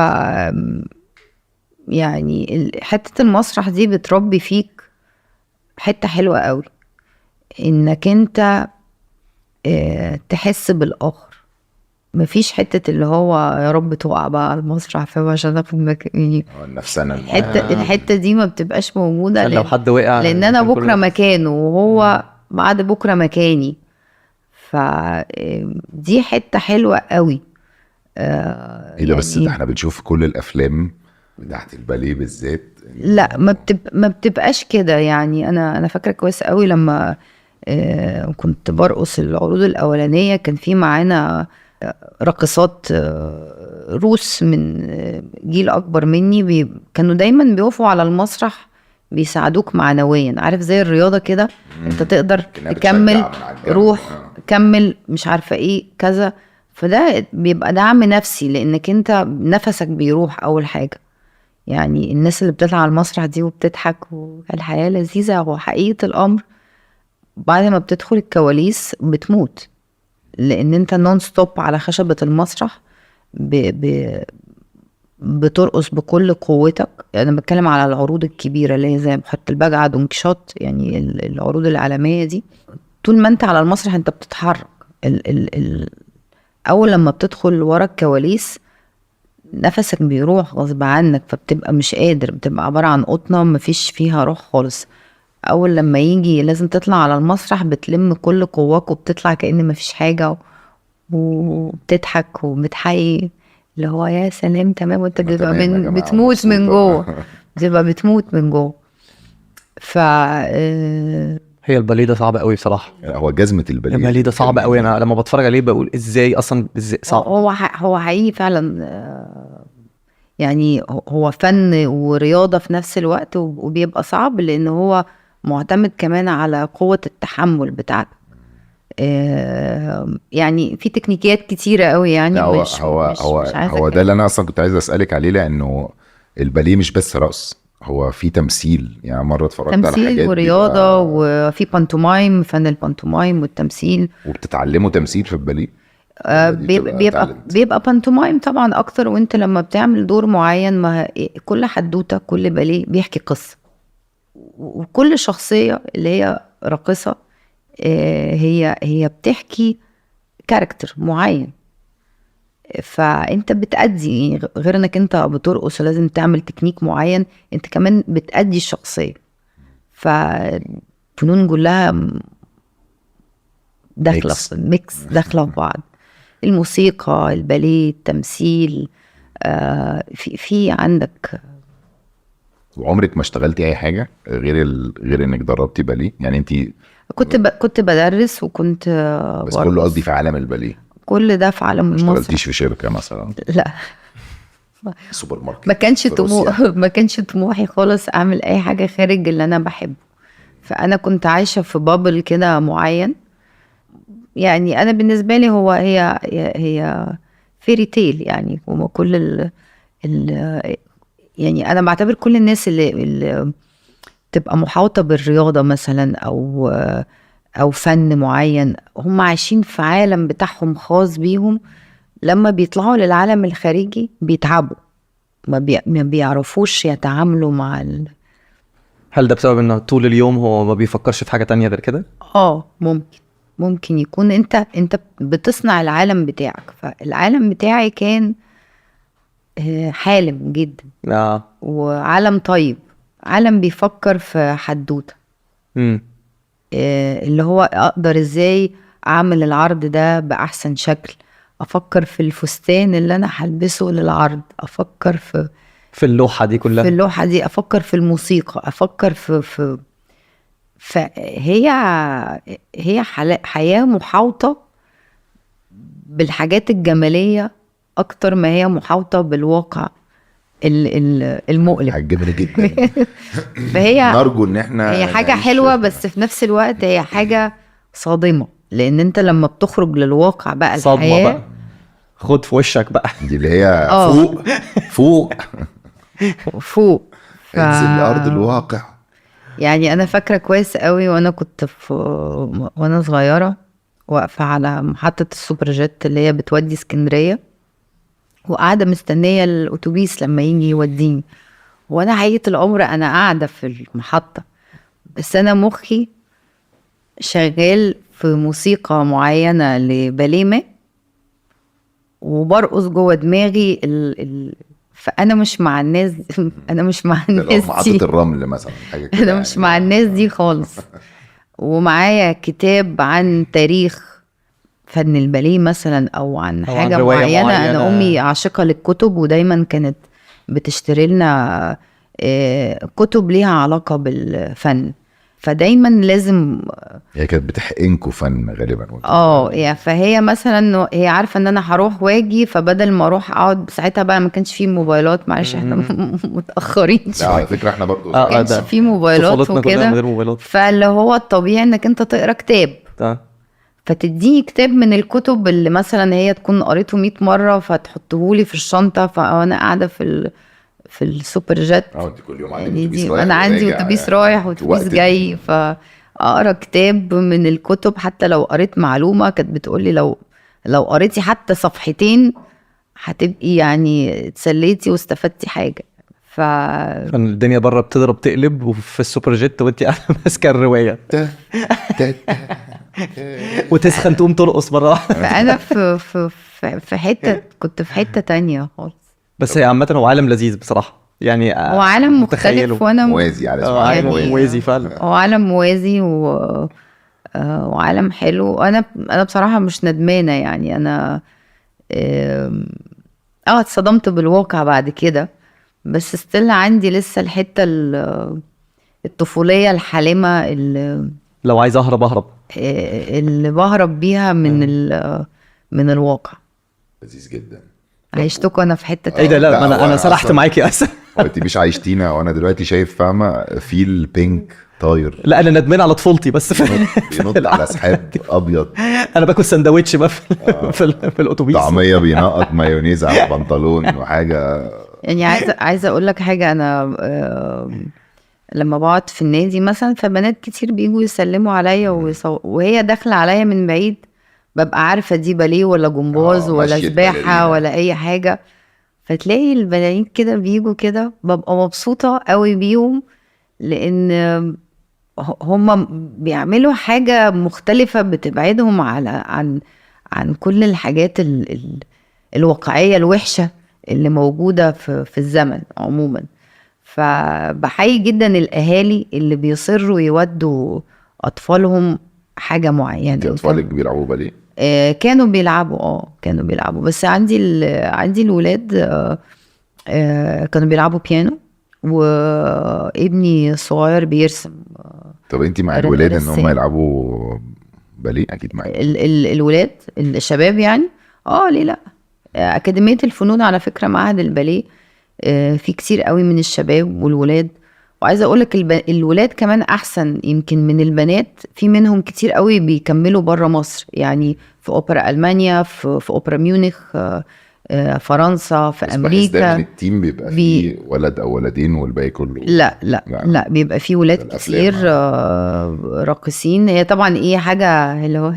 يعني حتة المسرح دي بتربي فيك حتة حلوة قوي، انك انت تحس بالاخر. مفيش حتة اللي هو يا رب تقع بقى على المسرح فاهم عشان اخد مكاني. نفسنا الحتة دي ما بتبقاش موجودة، لو حد وقع لان انا بكرة مكانه وهو بعد بكرة مكاني. فدي حتة حلوة قوي. ايه ده؟ بس احنا بنشوف كل الافلام بتاعت الباليه بالذات. لا ما بتبقاش كده يعني. انا فاكره كويس قوي لما كنت برقص العروض الاولانيه، كان في معانا راقصات روس من جيل اكبر مني، كانوا دايما بيقفوا على المسرح بيساعدوك معنويا، عارف زي الرياضه كده، انت تقدر تكمل، روح كمل، مش عارفه ايه كذا. فده بيبقى دعم نفسي، لانك انت نفسك بيروح اول حاجه. يعني الناس اللي بتطلع على المسرح دي وبتضحك والحياه لذيذه، هو حقيقه الامر بعد ما بتدخل الكواليس بتموت، لان انت نون ستوب على خشبة المسرح بترقص بكل قوتك. انا بتكلم على العروض الكبيرة اللي هي زي بحط البجعة، دونكشوت، يعني العروض العالمية دي. طول ما انت على المسرح انت بتتحرك. اول لما بتدخل ورا الكواليس نفسك بيروح غصب عنك، فبتبقى مش قادر، بتبقى عبارة عن قطنة مفيش فيها روح خالص. اول لما يجي لازم تطلع على المسرح بتلم كل قواك وبتطلع كأن مفيش حاجة، وبتضحك وبتحيي، اللي هو يا سلام تمام، وانت بتبقى بتموت من جوه. بتبقى بتموت من جوه. ف هي الباليه ده صعب قوي بصراحه. هو جزمه الباليه ده صعب قوي. انا لما بتفرج عليه بقول ازاي اصلا صعب. هو حقيقي فعلا. يعني هو فن ورياضة في نفس الوقت، وبيبقى صعب لان هو معتمد كمان على قوة التحمل بتاعتك. يعني في تكنيكيات كتيرة قوي يعني. هو ده اللي انا اصلا كنت عايز اسألك عليه، لانه الباليه مش بس رقص، هو في تمثيل. يعني مرة اتفرجت على حاجات تمثيل ورياضة وفي بانتومايم، فن البانتومايم والتمثيل. وبتتعلموا تمثيل في الباليه؟ بيبقى بانتومايم طبعا اكتر. وانت لما بتعمل دور معين، ما كل حدوتة كل باليه بيحكي قصة، وكل شخصية اللي هي راقصة هي بتحكي كاركتر معين. فانت بتأدي، غير انك انت بترقص لازم تعمل تكنيك معين، انت كمان بتأدي الشخصية. ففنون كلها داخلة في ميكس، داخلة في بعض. الموسيقى، الباليه، التمثيل، في عندك. وعمرك ما اشتغلتي اي حاجة غير انك دربتي باليه؟ يعني انت كنت بدرس وكنت بس كله قصدي في عالم الباليه، كل ده في عالم المسرح. ما اشتغلتيش في شركة مثلا؟ لا، سوبر ماركت ما كانش طموحي خالص اعمل اي حاجة خارج اللي انا بحبه. فانا كنت عايشة في بابل كده معين. يعني انا بالنسبة لي هي فيري تيل يعني. وكل يعني انا بعتبر كل الناس اللي تبقى محاوطة بالرياضة مثلا او فن معين، هم عايشين في عالم بتاعهم خاص بيهم. لما بيطلعوا للعالم الخارجي بيتعبوا، ما بيعرفوش يتعاملوا مع هل ده بسبب انه طول اليوم هو ما بيفكرش في حاجة تانية غير كده؟ ممكن يكون انت بتصنع العالم بتاعك. فالعالم بتاعي كان حالم جدا. وعالم طيب، عالم بيفكر في حدوته. اللي هو اقدر ازاي اعمل العرض ده باحسن شكل، افكر في الفستان اللي انا هلبسه للعرض، افكر في في اللوحه دي كلها. في اللوحة دي، افكر في الموسيقى، افكر في فهي حياة محاوطة بالحاجات الجمالية اكتر ما هي محاوطة بالواقع المؤلم. حاجه جميله جدا. فهي نرجو ان احنا هي حاجة نعيش حلوة، بس في نفس الوقت هي حاجة صادمة، لان انت لما بتخرج للواقع بقى صدمه الحياة بقى، خد في وشك بقى. دي اللي هي آه. فوق فوق. انزل الارض الواقع. يعني انا فاكره كويس قوي، وانا كنت وانا صغيره واقفه على محطه السوبر جيت اللي هي بتودي اسكندريه، وقاعده مستنيه الاتوبيس لما يجي يوديني، وانا حقيقه الامر انا قاعده في المحطه، بس انا مخي شغال في موسيقى معينه لباليه، وبرقص جوه دماغي فانا مش مع الناس. انا مش مع ده لو الناس محطه دي، الرمل مثلا حاجه كده انا مش مع الناس دي خالص. ومعايا كتاب عن تاريخ فن الباليه مثلا، او عن أو عن حاجه رواية معينه. انا معينة. امي عاشقه للكتب، ودايما كانت بتشتري لنا كتب ليها علاقه بالفن، فدايما لازم هي كانت بتحقنكوا فن غالبا. يعني فهي مثلا هي عارفه ان انا هروح واجي، فبدل ما اروح اقعد ساعتها بقى، ما كانش فيه موبايلات، معلش احنا متاخرين لا على فكره احنا برضو آه، ما كانش ده فيه موبايلات طفولتنا كلها من غير وكده، موبايلات. فاللي هو الطبيعي انك انت تقرا كتاب، فتديني كتاب من الكتب اللي مثلا هي تكون قريته 100 مرة، فتحطهولي في الشنطة، فأنا قاعدة في السوبر جيت. انت كل يوم عندك يعني اتوبيس رايح أنا عندي وراجع أتوبيس يعني. رايح وأتوبيس وقت جاي، فأقرأ كتاب من الكتب. حتى لو قريت معلومة كانت بتقولي لو قريتي حتى صفحتين هتبقي يعني اتسليتي واستفدتي حاجة. الدنيا بره بتضرب تقلب، وفي السوبر جيت وانت قاعده ماسكه الروايه وتسخن تقوم ترقص مره واحده. فأنا في حتة، كنت في حتة تانية خالص. بس هي عامه هو عالم لذيذ بصراحه يعني. هو عالم متخيله. مختلف، وانا موازي على اسمه عالم يعني موازي فعلا. هو عالم موازي وعالم حلو. انا بصراحة مش ندمانة، يعني انا اتصدمت بالواقع بعد كده، بس ستيل عندي لسه الحتة الطفولية الحالمة لو عايز اهرب اللي بهرب بيها من الواقع. لذيذ جدا. عيشتكم انا في حتة ايه ده؟ لا، لا، ما هو انا سرحت أصلاً- معاكي اسف. هو انت مش عايشتينا، وانا دلوقتي شايف فاهمه في البينك طاير لا انا ندمان على طفولتي بس بينط على سحاب ابيض، انا باكل سندوتش بقى في الاتوبيس. طعميه بينقط مايونيز على البنطلون وحاجه. يعني عايزه اقول لك حاجه. انا لما بقعد في النادي مثلا، فبنات كتير بيجوا يسلموا عليا وهي داخله عليا من بعيد، ببقى عارفه دي باليه ولا جمباز ولا ماشية سباحه باليرينا. ولا اي حاجه. فتلاقي البنات كده بيجوا كده، ببقى مبسوطه قوي بيهم، لان هم بيعملوا حاجه مختلفه بتبعدهم عن كل الحاجات الواقعيه الوحشه اللي موجوده في الزمن عموما. فبحيي جدا الاهالي اللي بيصروا يودوا اطفالهم حاجه معينه. انت اطفالك بيلعبوا باليه؟ كانوا بيلعبوا بس عندي الولاد كانوا بيلعبوا بيانو، وابني الصغير بيرسم. طب انت مع الولاد ان هم رسام. يلعبوا باليه؟ اكيد معاك. الولاد الشباب يعني ليه لا. أكاديمية الفنون على فكرة، معهد الباليه في كتير قوي من الشباب والولاد. وعايزة أقولك الولاد كمان أحسن يمكن من البنات، في منهم كتير قوي بيكملوا برا مصر، يعني في أوبرا ألمانيا، في أوبرا ميونخ، فرنسا، في بس بحس دايما أمريكا. التيم بيبقى فيه ولد او ولدين والباقي كله لا بيبقى فيه ولاد الأفلام. كتير راقصين. هي طبعا حاجة اللي هو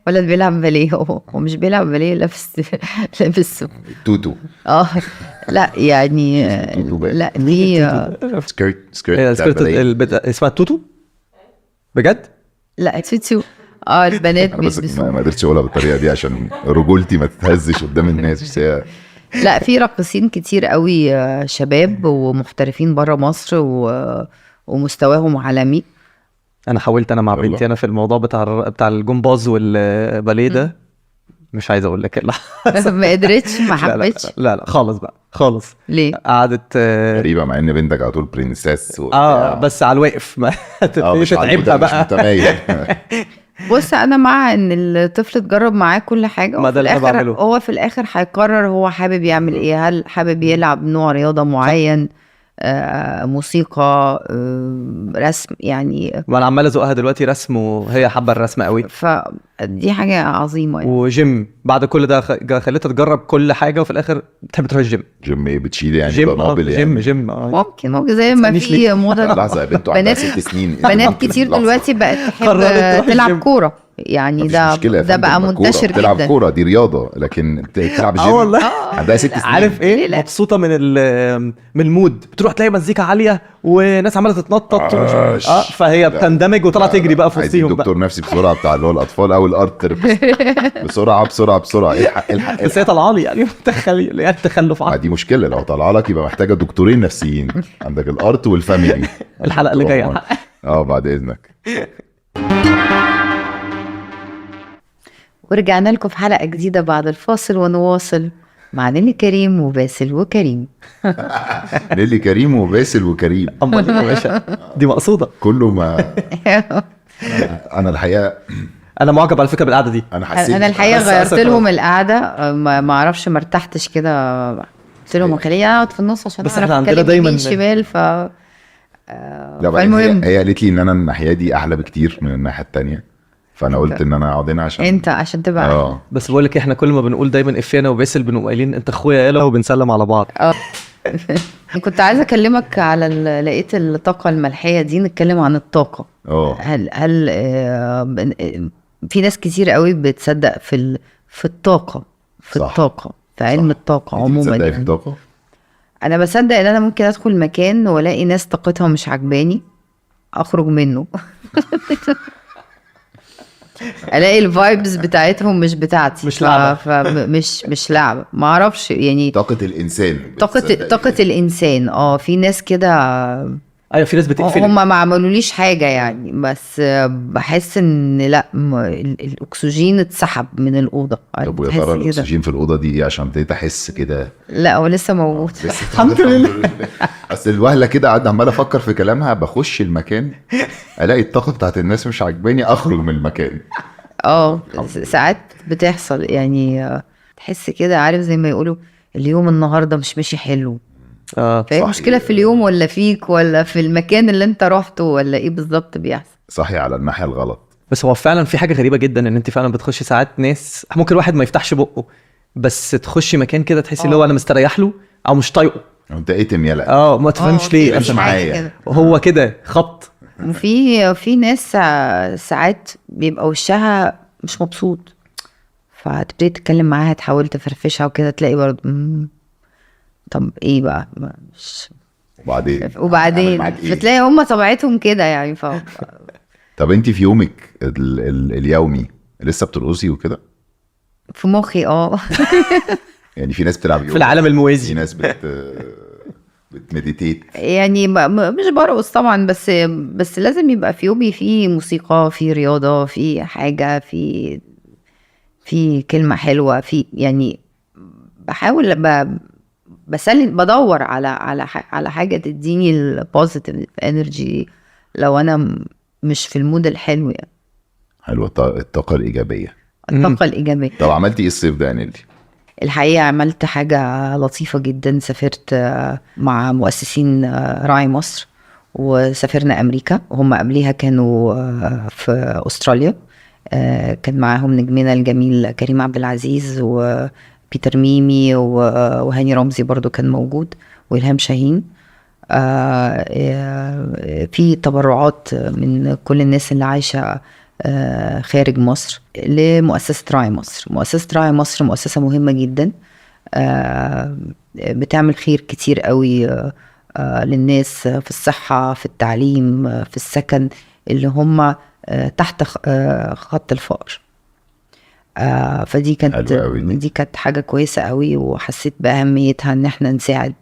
ولد بيلعب باليه، هو مش بيلعب باليه، لابس توتو لا يعني لا دي سكيرت اسمها توتو بجد. لا توتو البنات انا بس بيلبسوا. ما قدرتش اقولها بالطريقه دي عشان رجولتي ما تتهزش قدام الناس، بس هي لا في راقصين كتير قوي شباب ومحترفين برا مصر ومستواهم عالمي. انا حاولت انا مع يلا. بنتي انا في الموضوع بتاع الجمباز والباليه ده، مش عايز اقول لك ما قدرتش ما حبيتش لا خالص بقى خالص. ليه؟ قعدت غريبه مع ان بنتك على طول برنسس بس على الواقف ما مش تتعبها مش بقى. متميز. بص انا مع ان الطفل تجرب معاه كل حاجه، ما ده وفي اللي أنا الاخر بعمله. هو في الاخر هيقرر هو حابب يعمل ايه. هل حابب يلعب نوع رياضه معين، موسيقى، رسم يعني. وانا عمال ازقها دلوقتي رسم وهي حابه الرسم قوي، فدي حاجه عظيمه يعني. وجيم بعد كل ده خليتها تجرب كل حاجه، وفي الاخر بتحب تروح الجيم. جيم ايه بتشيل يعني؟ جيم قنابل يعني؟ جيم ممكن زي ما تسألنيش في ليه؟ موضه لحظه يا بنتو عندها بنات 6 سنين. بنات كتير لحظة. دلوقتي بقت تحب قررت تروح تلعب الجيم. كوره يعني. مفيش ده مشكلة يا ده فندم، بقى كورة. منتشر تلعب جدا. كوره دي رياضه، لكن تلعب جيم والله. عندها 6 سنين. عارف ليه ايه؟ لا؟ مبسوطه من المود، بتروح تلاقي مزيكا عاليه وناس عماله تتنطط فهي لا. بتندمج وطلع تجري بقى في عايزين وسطهم بقى. دكتور نفسي بسرعه بتاع اللي هو الاطفال او الارتر. بسرعه بسرعه بسرعه، الحق بس هي طالعه لي يعني يعني تخلف عقلي. دي مشكله، لو طالعه لك يبقى محتاجه دكتورين نفسيين. عندك الارت والفاميلي. الحلقه اللي جايه. بعد اذنك. ورجعنا لكم في حلقة جديدة بعد الفاصل ونواصل مع نيلي كريم وباسل وكريم. نيلي كريم وباسل وكريم، امال يا باشا دي مقصوده. كله ما انا الحقيقه انا معجب على فكره بالقعده دي. انا حسيت انا الحقيقة بس غيرت أسف لهم القعدة، ما اعرفش، ما ارتحتش كده. قلت لهم خليني اقعد في النص عشان بس اعرف إحنا عندنا اتكلم دايماً يمين شمال. لا بقى فالمهم هي قالت لي ان انا الناحيه دي احلى بكتير من الناحيه التانية، فانا قلت ان انا اقعد هنا عشان انت عشان تبقى بس بقول لك احنا كل ما بنقول دايما افينا وباسل بنقول قايلين انت اخويا يالا وبنسلم على بعض. كنت عايزة اكلمك على لقيت الطاقة الملحية دي. نتكلم عن الطاقة. هل في ناس كتير قوي بتصدق في الطاقة، في صح. الطاقة، في علم الطاقة عموما في يعني. الطاقه. انا بصدق ان انا ممكن ادخل مكان والاقي ناس طاقتها مش عجباني اخرج منه. الاقي الفايبز بتاعتهم مش بتاعتي، مش لعبة. مش لعبة. ما اعرفش يعني. طاقه الانسان طاقة الانسان. في ناس كده. ايوه في ناس بتقفل. هم ما عملوليش حاجة يعني، بس بحس ان لا الاكسجين اتسحب من الأوضة. طب ويا بحس ترى كده. الاكسجين في الاوضه دي ايه؟ عشان ابتديت احس كده. لا هو لسه موجود. الحمد لله. اصل الوهله كده قاعد عمال افكر في كلامها، بخش المكان الاقي الطاقه بتاعت الناس مش عاجباني، اخرج من المكان. ساعات بتحصل يعني. تحس كده، عارف زي ما يقولوا اليوم النهارده مش ماشي حلو. فهي مشكله في اليوم ولا فيك ولا في المكان اللي انت روحته ولا ايه بالظبط بيحصل؟ صحي على الناحيه الغلط. بس هو فعلا في حاجه غريبه جدا ان انت فعلا بتخشي ساعات ناس ممكن الواحد ما يفتحش بقه، بس تخشي مكان كده تحسي اللي هو انا مستريح له او مش طايقه. انت ايه يلا؟ ما تفهمش ليه مش معايا. هو كده خبط. وفي ناس ساعات بيبقى وشها مش مبسوط، فتبتدي تتكلم معاها تحاول تفرفشها وكده، تلاقي برضه طب ايه بقى مش وبعدين فتلاقي هم طبيعتهم كده يعني. طب انت في يومك اليومي لسه بترقصي وكده؟ في مخي يعني في ناس بتلعب يوم في العالم الموازي، في ناس بتمديتيت يعني مش برقص طبعا، بس لازم يبقى في يومي في موسيقى، في رياضة، في حاجة، في كلمة حلوة، في يعني بحاول بدور على حاجة تديني البوزيتيف انرجي لو انا مش في المود الحلو يعني. حلوة الطاقة الإيجابية. الطاقة الإيجابية. طب عملتي إيه الصيف ده يا نيلي؟ الحقيقة عملت حاجة لطيفة جدا. سافرت مع مؤسسين راعي مصر، وسافرنا أمريكا. هم قبليها كانوا في أستراليا. كان معاهم نجمنا الجميل كريم عبد العزيز وبيتر ميمي وهاني رمزي برضو كان موجود، وإلهام شاهين. في تبرعات من كل الناس اللي عايشة خارج مصر لمؤسسة راعي مصر. مؤسسة راعي مصر مؤسسة مهمة جدا، بتعمل خير كتير قوي للناس في الصحة، في التعليم، في السكن اللي هم تحت خط الفقر. فدي كانت حاجة كويسة قوي، وحسيت بأهميتها ان احنا نساعد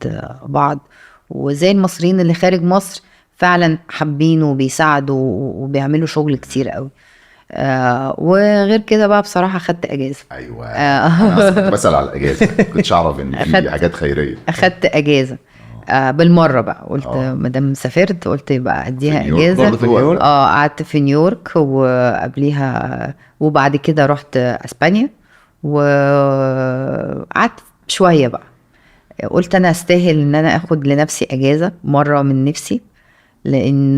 بعض، وزي المصريين اللي خارج مصر فعلا حابين وبيساعدوا وبيعملوا شغل كتير قوي. وغير كده بقى بصراحه خدت اجازه. ايوه انا اصلا كنت بسال على الاجازه، كنتش اعرف ان في أخدت- حاجات خيريه. اخدت اجازه بالمره بقى، قلت آه. مادام سافرت قلت يبقى اديها في نيويورك اجازه. برضه في نيويورك؟ قعدت في نيويورك وقبليها، وبعد كده رحت اسبانيا وقعدت شويه بقى. قلت انا استاهل ان انا اخد لنفسي اجازه مره من نفسي، لان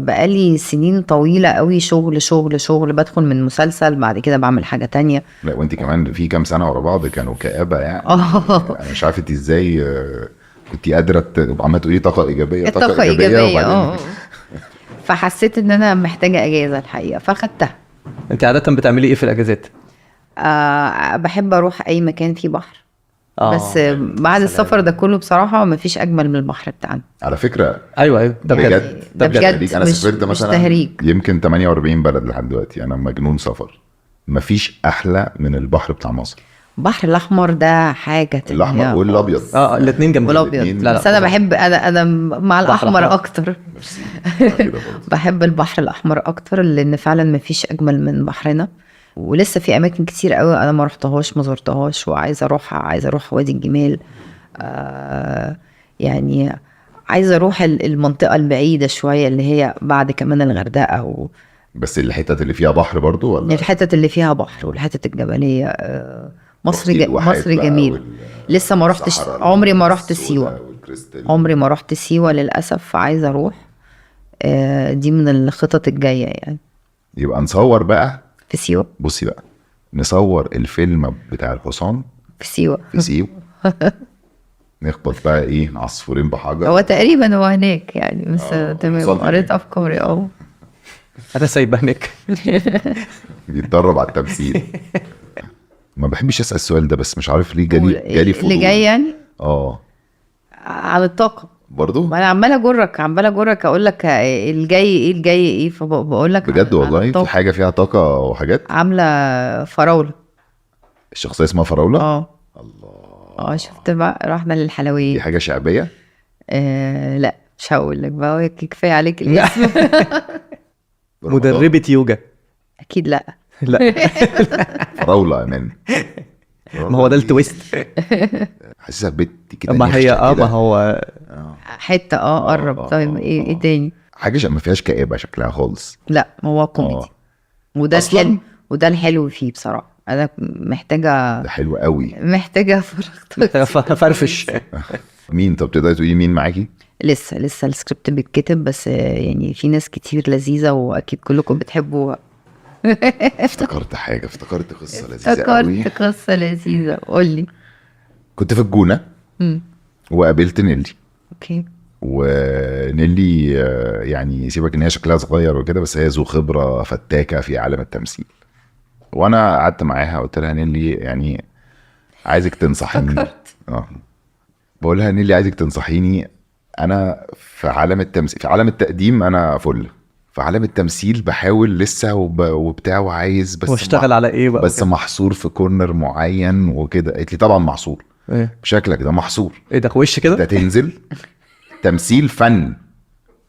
بقالي سنين طويله قوي شغل شغل شغل، بدخل من مسلسل بعد كده بعمل حاجه تانية. لا وانت كمان في كام سنه ورا بعض كانوا كآبه يعني. انا مش عارف انت ازاي كنت قادره تبقى عماله تقولي طاقه ايجابيه الطاقه ايجابيه وبعدين فحسيت ان انا محتاجه اجازه الحقيقه فاخدتها. انت عاده بتعملي ايه في الاجازات؟ بحب اروح اي مكان فيه بحر. بس بعد سلام. السفر ده كله بصراحه مفيش اجمل من البحر بتاعنا. على فكره ايوه ده بجد. بجد ده بجد تهريج. انا مش- سافرت مش مثلا تهريج. يمكن 48 بلد لحد دلوقتي، انا مجنون سفر. مفيش احلى من البحر بتاع مصر. البحر الاحمر ده حاجه تانية الاحمر والابيض. الاثنين جنب والابيض. الاتنين. لا، بس انا طبعاً. بحب انا مع بحر الاحمر أحمر. اكتر. كده برضه. بحب البحر الاحمر اكتر لان فعلا مفيش اجمل من بحرنا، ولسه في اماكن كتير قوي انا ما رحتهاش ما زرتهاش وعايزه اروحها. عايزه اروح وادي الجمال، يعني عايزه اروح المنطقه البعيده شويه اللي هي بعد كمان الغردقه بس الحتت اللي فيها بحر برضو ولا والحتت اللي فيها بحر والحتت الجبليه. مصر رحتي الواحات مصر بقى جميل. لسه ما رحتش، والصحراء عمري ما رحت السوداء سيوه. والكريستال. عمري ما رحت سيوه للاسف، فعايزه اروح. دي من الخطط الجايه يعني يبقى نصور بقى. في سيوه. بصي بقى، نصور الفيلم بتاع الحصان في سيوه في سيوه. نخبط بقى ايه عصفورين بحجر. هو تقريبا هو هناك يعني، بس تمام صدق. قريت افكاري انا سايبانك. بيتدرب على التمثيل. ما بحبش اسال السؤال ده بس مش عارف ليه جالي فضول. اللي جاي يعني عن الطاقه برضو ما انا عماله اجرك اقول لك الجاي ايه فبقول لك بجد والله في حاجه فيها طاقه وحاجات. عامله فراوله. الشخصيه اسمها فراوله. الله. شفت بقى رحنا دي للحلويات. حاجه شعبيه. لا مش هقول لك بقى، كفايه عليك الاسم. مدربة يوجا. اكيد لا. لا فراوله امان. ما هو ده التويست. حاسسها بنت كده. ما هي نخشة كده. ما هو حته قرب. طيب ايه تاني؟ حاجه ما فيهاش كآبه شكلها خالص. لا هو كوميدي. وده أصلاً؟ الحلو، وده الحلو فيه بصراحه. انا محتاجه ده حلو قوي. فرفش. مين؟ طب تقدري تقولي مين معاكي؟ لسه السكريبت بيتكتب، بس يعني في ناس كتير لذيذه واكيد كلكم بتحبوها. افتكرت قصه لذيذه قوي. افتكرت قصه لذيذه، قول لي. كنت في الجونه وقابلت نيلي. اوكي. ونيلي يعني سيبك ان هي شكلها صغير وكده، بس هي ذو خبره فتاكه في عالم التمثيل. وانا قعدت معاها قلت لها نيلي يعني عايزك تنصحيني. بقول لها نيلي عايزك تنصحيني. انا في عالم التمثيل، في عالم التقديم انا فل، في عالم التمثيل بحاول لسه وبتاع وعايز بس واشتغل على ايه بقى؟ بس محصور في كورنر معين وكده. قالت لي طبعا محصور. ايه بشكلك ده محصور. ايه ده وش انت كده؟ تنزل تمثيل فن.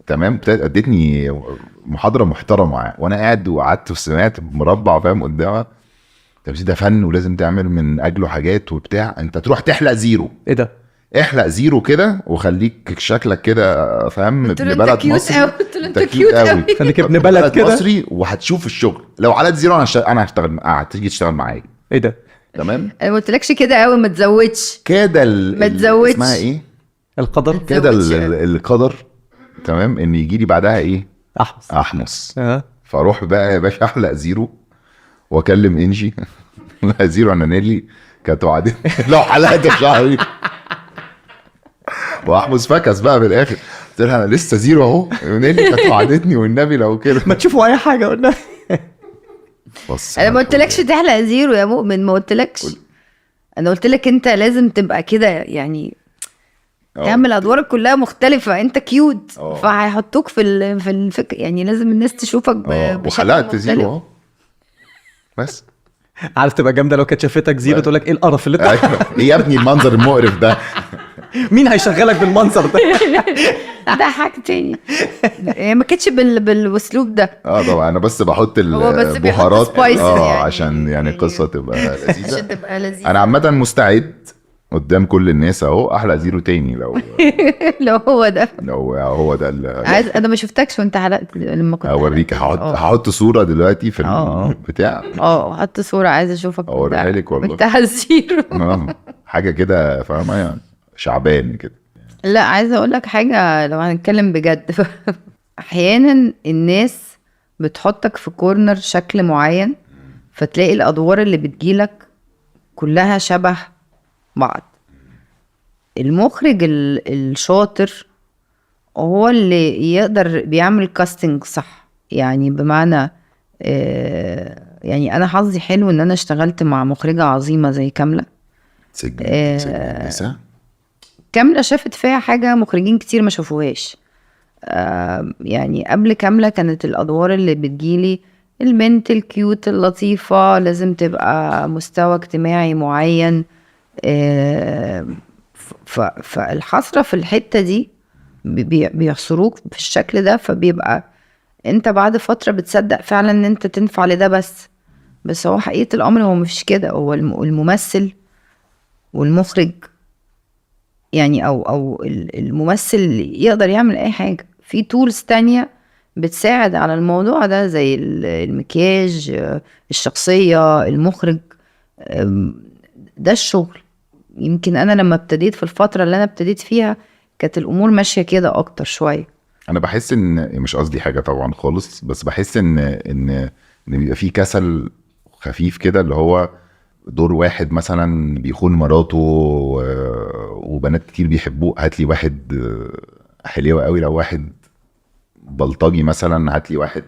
تمام. ادتني محاضره محترمه وانا قاعد وقعدت وسمعت مربع فاهم قدامها. التمثيل ده فن ولازم تعمل من اجله حاجات وبتاع. انت تروح تحلق زيرو. ايه ده؟ احلق زيرو كده وخليك شكلك كده فاهم ابن بلد مصري. قلت له انت كيوت قوي. خليك ابن بلد كده. مصري وهتشوف الشغل. لو على زيرو انا هشتغل. هتيجي تشتغل معايا. ايه ده؟ تمام. انا ما قلتلكش كده قوي، ما تزودش. كده ما تزودش. اسمها ايه؟ القدر. كده القدر. تمام. ان يجي لي بعدها ايه؟ احمس. احمس. فاروح بقى يا باشا احلق زيرو واكلم انجي. لا زيرو انا نيلي كانت وعدتني لو حلقت شعري. واحمس فكس بقى في الاخر. قلت لها انا لسه زيرو اهو. نيلي كانت وعدتني والنبي لو كده. ما تشوفوا اي حاجه قلنا. بص انا ما قلتلكش تحلق زيرو يا مؤمن، ما قلتلكش. انا قلت لك انت لازم تبقى كده يعني تعمل ادوارك كلها مختلفه. انت كيوت فهيحطوك في الفكر يعني. لازم الناس تشوفك بشكل وحلقت زيرو اهو. بس عارف تبقى جامده لو كانت شافتك زيرو تقول لك ايه القرف اللي انت. ايه يا ابني المنظر المقرف ده. مين هيشغلك بالمنظر ده؟ ده حاجه تاني. هي ما كانتش بالاسلوب ده. طبعا انا بس بحط هو بس بيحط البهارات spices يعني. عشان يعني القصه تبقى لذيذه. عشان تبقى لذيذه. انا عامه مستعد قدام كل الناس اهو احلق زيرو تاني لو هو ده. لو هو ده عايز انا ما شفتكش وانت حلقت لما كنت اوريك. حلقت. هحط صوره دلوقتي في البتاع. حط صوره عايزه اشوفك اوريها لك والله. بتاع الزيرو. حاجه كده فاهمه يعني شعبان كده. لا عايزه اقول لك حاجه لو هنتكلم بجد. احيانا الناس بتحطك في كورنر شكل معين فتلاقي الادوار اللي بتجيلك كلها شبه بعض. المخرج الشاطر هو اللي يقدر بيعمل كاستنج صح. يعني بمعنى يعني انا حظي حلو ان انا اشتغلت مع مخرجة عظيمة زي كاملة. سجن نساء. كاملة شافت فيها حاجة مخرجين كتير ما شافوهاش. يعني قبل كاملة كانت الادوار اللي بتجيلي البنت الكيوت اللطيفة لازم تبقى مستوى اجتماعي معين. فالحسرة في الحتة دي بيحصروك في الشكل ده. فبيبقى انت بعد فترة بتصدق فعلا ان انت تنفع لده. بس هو حقيقة الامر هو مش كده. هو الممثل والمخرج يعني او الممثل يقدر يعمل اي حاجة. في تولز تانية بتساعد على الموضوع ده زي المكياج، الشخصية، المخرج. ده الشغل. يمكن انا لما ابتديت في الفترة اللي انا ابتديت فيها كانت الامور ماشية كده اكتر شوية. انا بحس ان مش قصدي حاجة طبعا خالص، بس بحس ان بيبقى فيه كسل خفيف كده اللي هو دور واحد مثلا بيخون مراته وبنات كتير بيحبوه هات لي واحد حليوة قوي. لو واحد بلطجي مثلا هات لي واحد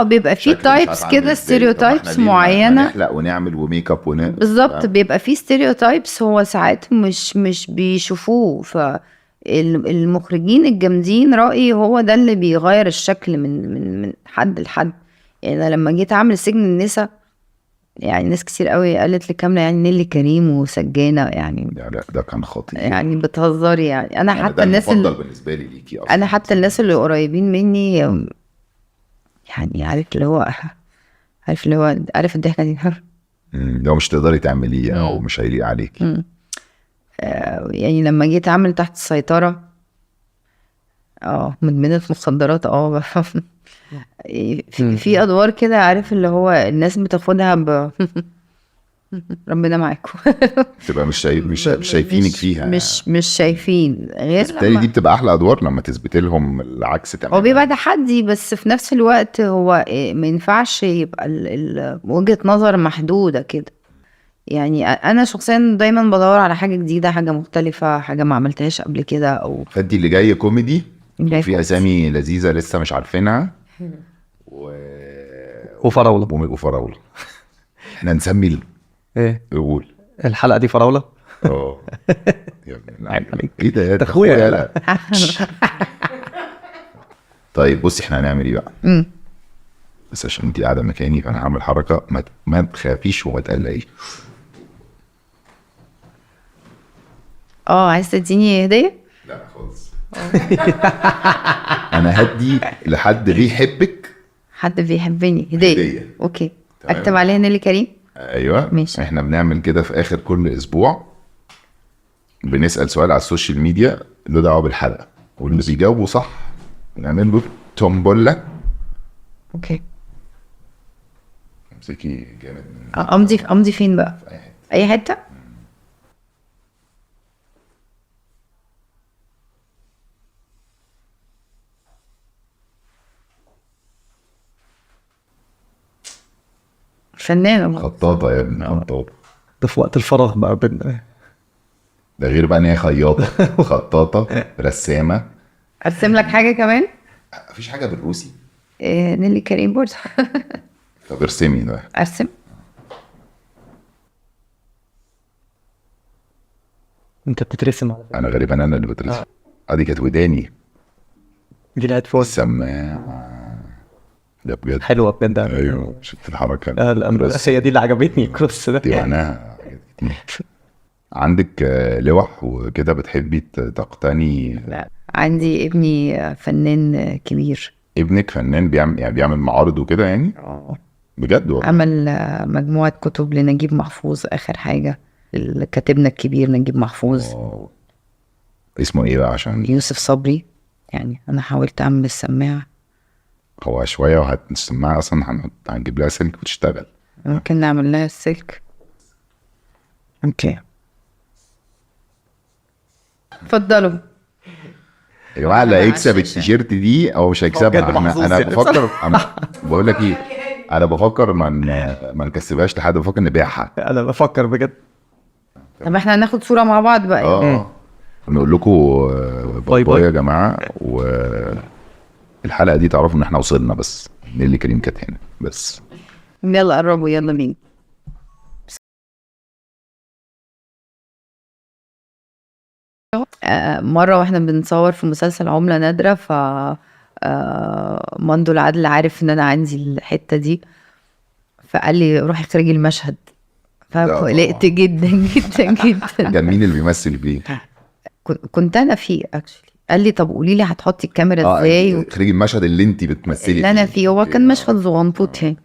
بيبقى فيه تايبس كده ستيريوتايبس معينه نحلق ونعمل وميك اب بالظبط. بيبقى فيه ستيريوتايبس هو ساعات مش بيشوفوه. فالمخرجين الجامدين رأيي هو ده اللي بيغير الشكل من حد لحد. يعني أنا لما جيت اعمل سجن النساء يعني ناس كتير قوي قالت لي كاملة يعني نيلي كريم وسجانة يعني لا ده كان خطير يعني بتهزري يعني. انا حتى الناس اللي بالنسبه لي ليكي اصلا. انا حتى الناس اللي قريبين مني يعني عارف اللي هو عارف الضحكه دي لو مش تقدري تعمليه او مش هيليق عليكي. يعني لما جيت اعمل تحت السيطره مدمنه مخدرات في ادوار كده عارف اللي هو الناس بتاخدها ربنا معاكم. تبقى مش شايفينك فيها. مش شايفين غير بالتالي دي بتبقى احلى ادوار لما تثبت لهم العكس تماما. هو بيبقى تحدي بس في نفس الوقت هو ما ينفعش يبقى وجهة نظر محدودة كده. يعني انا شخصيا دايما بدور على حاجة جديدة، حاجة مختلفة، حاجة ما عملتهاش قبل كده. او فدي اللي جاي كوميدي وفي اسامي لذيذة لسه مش عارفينها وفراولة. احنا نسمي ايه قول الحلقة دي فراولة. يا ابني ايه ده يا اخويا لا. طيب بصي احنا هنعمل ايه بقى. بس عشان انتي قاعده مكاني فانا هعمل حركه ما تخافيش وما تقلقيش. عايز تديني هديه؟ لا خالص. انا هدي لحد بيحبك. حد بيحبني هديه. اوكي تمام. اكتب عليها نيلي كريم. ايوه ماشي. احنا بنعمل كده في اخر كل اسبوع بنسال سؤال على السوشيال ميديا له دعوه بالحلقه واللي بيجاوبوا صح نعمل له تومبولا. اوكي امسكي جامد. امضي فين بقى؟ في اي حته. فنانة خطاطة يا ابني خطاطة. ده في وقت الفراغ بقى بينا. ده غير بقى ان هي خياطة خطاطة رسامة. ارسم لك حاجة كمان؟ مفيش حاجة بالروسي. نيلي كريم برضه. طب ارسمي ده. ارسم. انت بتترسم على فكرة. انا غالبا انا اللي بترسم. دي كانت وداني. دي الهيدفون. السماعة. ده بجد حلوة بجد. ايوه شفت الحركة. لا هي دي اللي عجبتني الكروس ده. دي معناها عندك لوح وكده بتحبي تقتني؟ لا، عندي ابني فنان كبير. ابنك فنان بيعمل معارض وكده يعني؟ بجد والله؟ عمل مجموعة كتب لنجيب محفوظ آخر حاجة، كاتبنا الكبير نجيب محفوظ. اسمه ايه بقى؟ عشان يوسف صبري. يعني أنا حاولت أعمل السماعة. هو شوية وهتسمعها أصلا، هنجيب لها سلك وتشتغل. ممكن نعمل لها السلك. اوكي، اتفضلوا. يا جماعة اللي على هيكسب الشاشة. التيشيرت دي او مش بجد هيكسبها. محظوظ انا يعني. بفكر بقول لك ايه، انا بفكر ما نكسبهاش لحد، بفكر نبيعها. انا بفكر بجد. طب احنا هناخد صورة مع بعض بقى. نقول لكم باي باي يا جماعة. والحلقة دي تعرفوا ان احنا وصلنا، بس نيلي كريم كانت هنا بس. يلا قربوا، يلا بينا. مرة واحنا بنصور في مسلسل عملة نادرة، ف مندو العدل عارف ان انا عندي الحتة دي، فقال لي روحي اخرجي المشهد، فقلقت جدا جدا جدا. كان مين اللي بيمثل فيه؟ كنت انا فيه اكشلي. قال لي طب قولي لي هتحطي الكاميرا ازاي خريجي المشهد اللي انت بتمثلي اللي انا فيه. هو كان مشهد صغنطوط يعني.